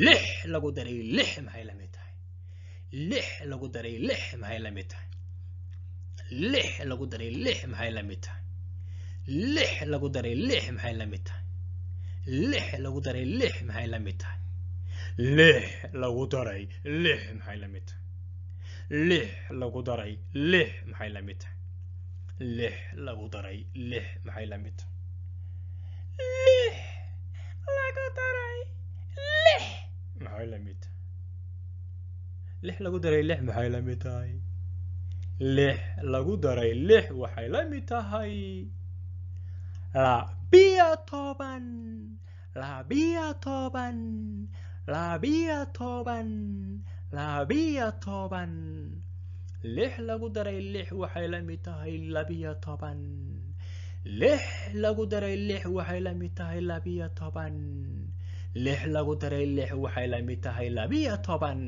lix lagu daray lix maxay la mid tahay lix lagu daray lix maxay la mid tahay lix lagu daray lix maxay la mid tahay lix lagu daray lix maxay la mid tahay lix lagu daray lix maxay la mid tahay lix lagu daray lix maxay la mid tahay lix lagu daray lix maxay la mid tahay lix lagu daray lix maxay la mid tahay lix lagu daray lix maxay la mid tahay lix lagu daray lix maxay la mid tahay lix lagu daray lix waxay la mid tahay labiyo toban labiyo toban labiyo toban labiyo toban lix lagu daray lix waxay la mid tahay labiyo toban lix lagu daray lix waxay la mid tahay labiyo toban lix lagu daray lix waxay la mid tahay labiyo toban